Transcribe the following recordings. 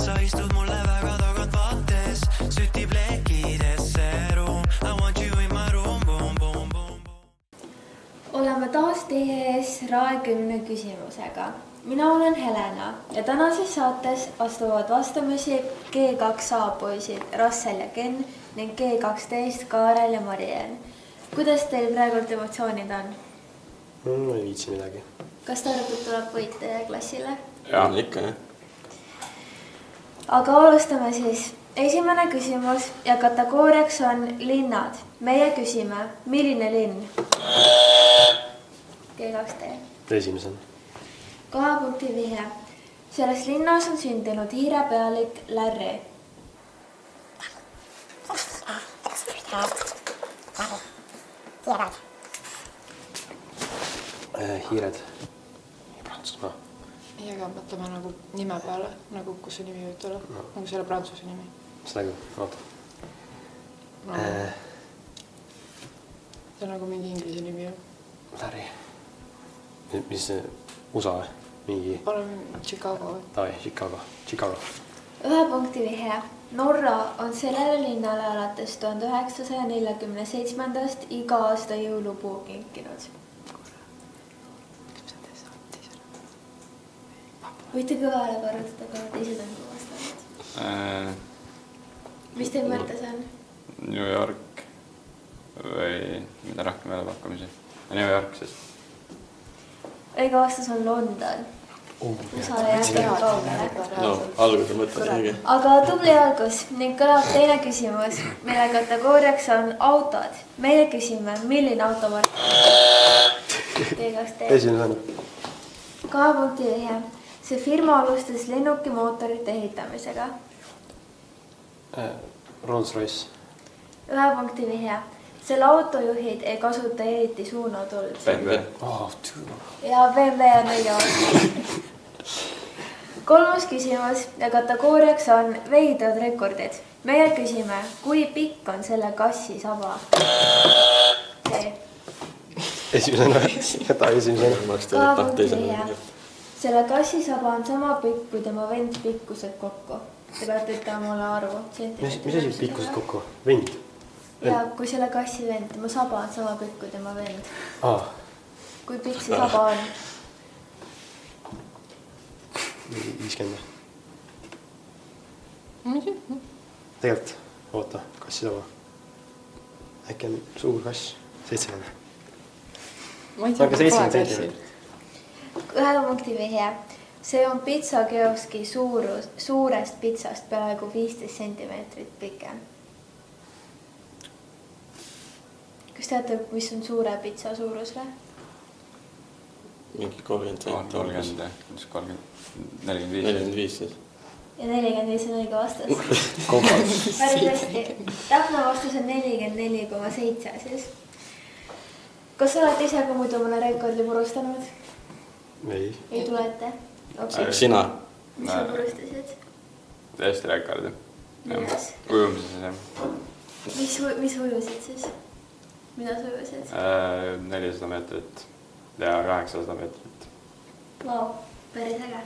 Sa istud mulle väga tagant vaates, sütib lekidesse ruum. I want you in my room, boom, boom, boom. Oleme taas teie ees RAE 10 küsimusega. Mina olen Helena ja tänases saates astuvad vastamisi G2A poisid Rassel ja Ken ning G12 Kaarel ja Marien. Kuidas teil praegult emotsioonid on? Ma ei viitsi midagi. Kas te arvate, tuleb võit teie klassile? Jaa, ikka jah. Aga alustame siis. Esimene küsimus ja kategooriaks on linnad. Meie küsime, milline linn? G2D. Esimesena. 2 punkti vihe. Selles linnas on sündinud Hiire pealik Larry. Hiired. Prantsusmaa. Ei, aga mõtleme nagu nime peale, nagu kus see nimi võib tulla, nagu selle prantsuse nimi. Seda küll, oota. See on nagu mingi inglise nimi. Larry. Mis USA või? Mingi... Olen Chicago. Tavai, Chicago. 1 punkti vihe. Norra on sellele linnale alates 1947. iga aasta jõulupuu kinkinud. Võite kõvale korrutada, aga teised on vastanud. Mis teil mõttes on? New York või mida rohkem jälle pakkumisi? New York siis. Õige vastus on London. Usale jääb kaugele. No, alguse mõttes õige. Aga tubli algus ning kõlab teine küsimus, mille kategooriaks on autod. Meie küsime, milline automark? Esimesena. 2 punkti vihe. See firma alustas lennukimootorite ehitamisega. Rolls-Royce. 1 punkti vihe. Selle autojuhid ei kasuta eriti suunatuld. BMW. Ja BMW on õige vastus. 3. küsimus ja kategooriaks on veidrad rekordid. Meie küsime, kui pikk on selle kassi saba? Esimesena. Jäta esimesena. 2 punkti vihe. Selle kassi saba on sama pikk kui tema vend pikkused kokku. Te peate ütlema mulle arvu. Mis asi pikkused kokku? Vend? Ja kui selle kassi vend, tema saba on sama pikk kui tema vend. Kui pikk see saba on? 50. Tegelikult, oota, kassi saba. Äkki on suur kass? 70. Ma ei tea, aga 70 cm. 1 punkti vihe. See on pitsakeoski suurest pitsast peaaegu 15 centimeetrit pikem. Kas teate, mis on suure pitsa suurus või? Mingi 30 cm. 45 siis. Ja 45 on õige vastus. Päris hästi. Täpne vastus on 44,7 siis. Kas sa oled ise ka muidu mõne rekordi purustanud? Ei. Ei tulete? Sina? Mis sa purustasid? Eesti rekordi. Milles? Ujumises jah. Mis ujusid siis? Mida sa ujusid? 400 meetrit ja 800 meetrit. Vau, päris äge.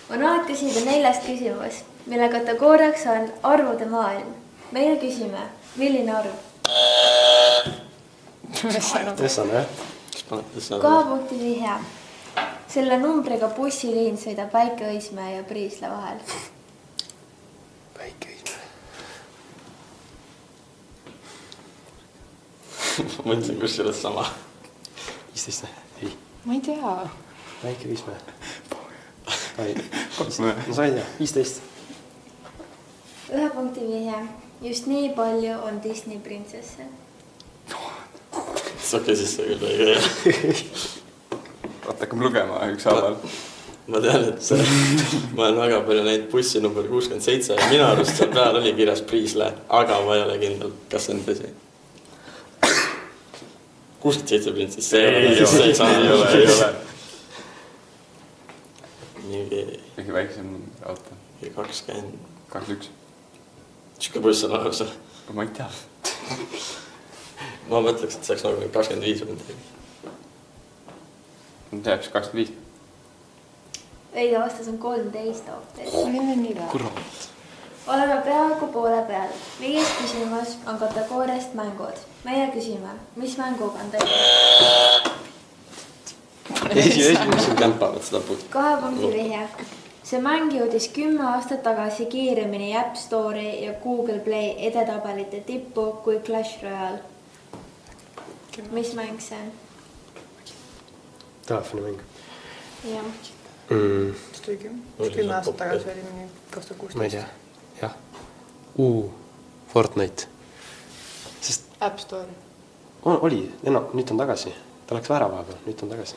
On aeg küsida 4. küsimus, mille kategooriaks on arvude maailm. Meie küsime, milline arv? Tessana, jah? 2 punkti vihe. Selle numbriga bussiliin sõidab Väike-Õismäe ja Priisla vahel. Väike-Õismäe. Ma mõtlen, kus sellest sama. 15, ei. Ma ei tea. Väike-Õismäe. Ma sain tea, 15. 1 punkti vihe. Just nii palju on Disney printsesse. Okei, siis see küll õige. Vaata, hakkame lugema ükshaaval. Ma tean, et ma olen väga palju näinud bussi number 67 ja minu arust seal peal oli kirjas Priisla, aga ma ei ole kindel, kas see on tõsi. 67 printsess. Ei ole. Mingi väiksem auto. 20. 21. Siuke buss on olemas. Ma ei tea. Ma mõtleks, et see oleks nagu 25 või midagi. teab siis 25. õige vastus on 13 hoopis. olime nii lähedal. Kurat. Oleme peaaegu poole peal. 5. küsimus on kategooriast mängud. Meie küsime, mis mänguga on tegu? Esimesed kämpavad seda puht. 2 punkti vihje. See mäng jõudis 10 aastat tagasi kiiremini App Store'i ja Google Play edetabelite tippu kui Clash Royale. Mis mäng see on? Telefonimäng. Jah. See tuli 10 aastat tagasi oli mingi 2016. Ma ei tea, jah. Fortnite. Sest App Store. oli, nüüd on tagasi. Ta läks värava peal, nüüd on tagasi.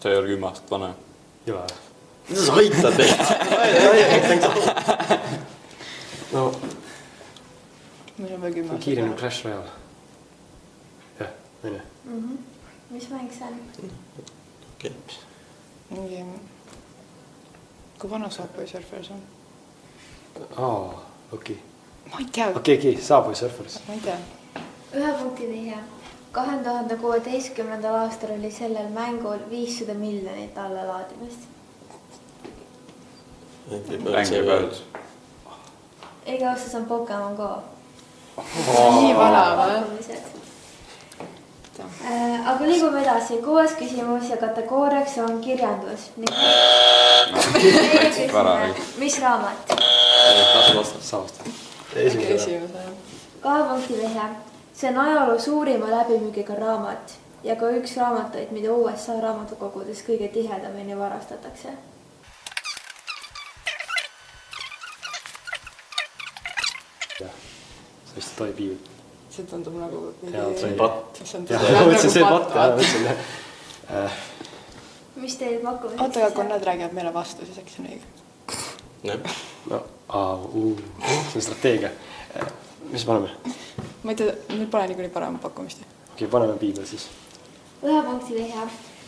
See ei ole 10 aastat vana. Ei ole. Mida sa aitad neid? No, Meil on veel 10 aastat. kiiremini Clash Royale. Jah, mine. Mis mäng see on? Okei. Mingi... Kui vana Subway Surfers on? Okei. Ma ei tea. Okei, Subway Surfers. Ma ei tea. 1 punkti vihje. 2016. aastal oli sellel mängul 500 miljonit allalaadimist. Angry Birds. Õige vastus on Pokemon Go. Nii vana või? Pakkumised. Aga liigume edasi. 6. küsimus ja kategooriaks on kirjandus. Meie küsime, mis raamat? Saavast. Esimese. 2 punkti vihje. See on ajaloo suurima läbimüügiga raamat ja ka üks raamatuid, mida USA raamatukogudes kõige tihedamini varastatakse. Sest ta ei piiv. See tundub nagu... Jaa, see on patt. See patt. Mis teil pakkumiseks? Oota, aga kui nad räägivad meile vastu, siis äkki see on õige. See on strateegia. Mis paneme? Ma ei tea, meil pole niikuinii parem pakkumist. Okei, paneme piibel siis. 1 punkti vihje.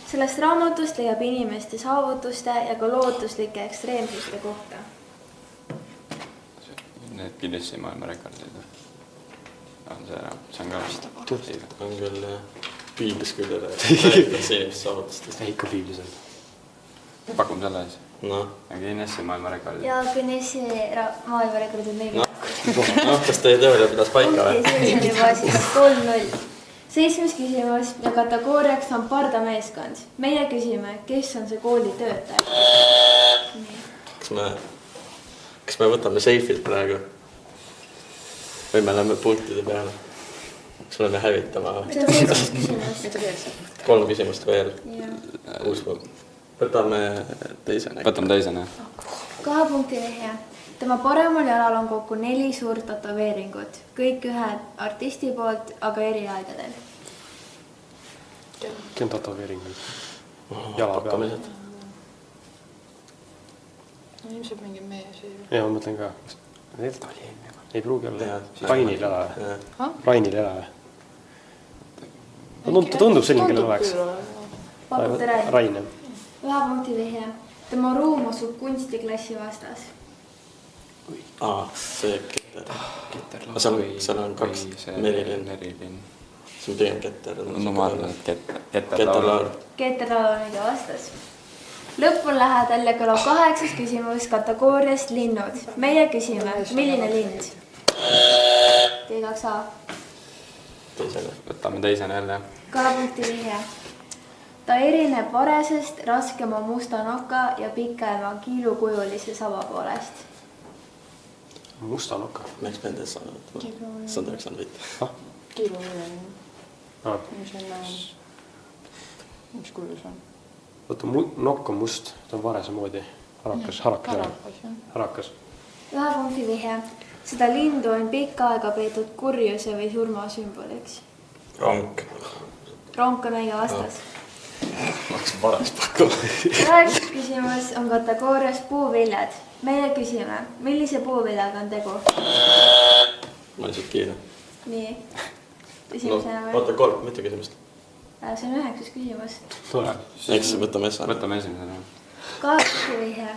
Sellest raamatust leiab inimeste saavutuste ja ka lootuslike ekstreemsuste kohta. Need Guinessi maailma rekordid. See on ka vist. On küll piiblis küll räägitakse inimest saavutustest. Ikka piiblis on. Pakume selle siis. Noh, Guinessi maailma rekordid. Ja Guinessi maailmarekord on neil. kas teie teooria pidas paika või? See on juba siis 3-0. 7. küsimus ja kategooriaks on pardameeskond. Meie küsime, kes on see kooli töötaja? Kas me võtame seifilt praegu? Või me läheme punktide peale? Kas me läheme hävitama? Mida teisest küsimus? 3 küsimust veel. Jah. Võtame teisena. Võtame teisena. 2 punkti vihje. Tema paremal jalal on kokku 4 suurt tatoveeringut. Kõik ühe artisti poolt, aga eri aegadel. Kes on tatoveeringuid? Jala peal. Ilmselt mingi mees või... Ja ma mõtlen ka. Ei pruugi olla. Rainil jala või? Rainil jala või? Ta tundub selline, kellel oleks. Pakute Rain. Rain, jah. 1 punkti vihje. Tema ruum asub kunstiklassi vastas. See Keter. Seal on 2 Merilin. See on pigem Keter. No ma arvan, et Keter Laur. Keter Laur on õige vastus. Lõpp on lähedal ja kõlab 8. küsimus kategooriast linnud. Meie küsime, milline lind? T2A. Teisena. Võtame teisena jälle. 2 punkti vihje. Ta erineb varesest, raskema musta noka ja pikema kiilukujulise saba poolest. Musta noka. Miks me endas saanud? See on tõeks saanud võita. Kiilu mis kuju see on? Võtta, nokk on must, ta on varese moodi. Harakas. 1 punkti vihje. Seda lindu on pikka aega peetud kurjuse või surma sümboliks. Ronk. Ronk on õige vastas. Ma hakkasin vares pakkuma. 9. küsimus on kategoorias puuviljad. Meie küsime, millise puuviljaga on tegu? Ma olin suht kiire. Nii. Esimesena või? Oota, 3, mitu küsimust? See on 9. küsimus. Tule. Eks võtame esmane. Võtame esimesena. 8. vihje.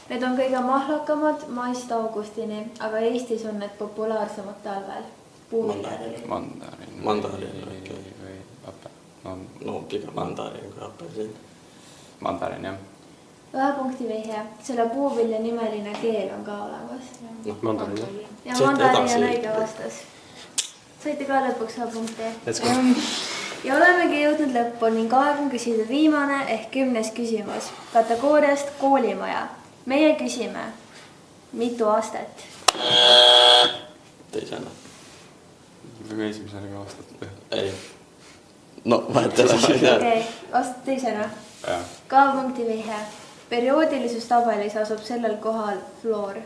Need on kõige mahlakamad maist augustini, aga Eestis on need populaarsemad talvel. Puuviljad. Mandariin. Mandariin, okei. Või apel. No pigem mandariin kui apelsin. mandarin, jah. 1 punkti vihje. Selle puuvilja nimeline keel on ka olemas. Mandarin. Ja mandarin on õige vastus. Saite ka lõpuks 1 punkti. Ja olemegi jõudnud lõppu ning aeg on küsida viimane ehk 10. küsimus kategooriast koolimaja. Meie küsime, mitu astet? Teisena. Või esimesena ka vastatud? Ei. No, vahetele, ma ei tea. Okei, vastad teisena. Jah. 2 punkti vihje. Perioodilisus-tabelis asub sellel kohal fluor.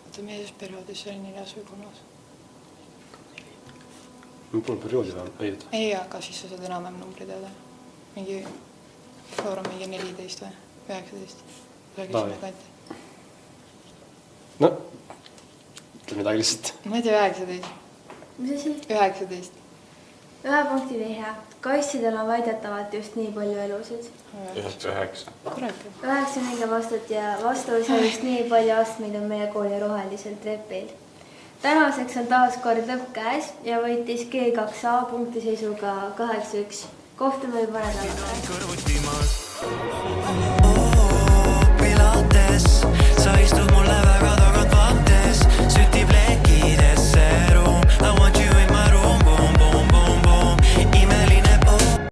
Oota, millises perioodis see oli 4 või 3? Mul pole perioodi veel. Ei, aga siis sa saad enam numbri teada. Mingi fluor on mingi 14 või 19. Davai. No, ütle midagi lihtsalt. Ma ei tea, 19. Mis asi? 19. 1 punkti vihje. Kassidel on väidetavalt just nii palju elusid. 9. Kurat. 9 õige vastut ja vastus just nii palju astmeid on meie kooli rohelisel trepil. Tänaseks on taas kord lõpp käes ja võitis G2A punktiseisuga 8-1. Kohtume juba nädalale. Pilates, sa istud mulle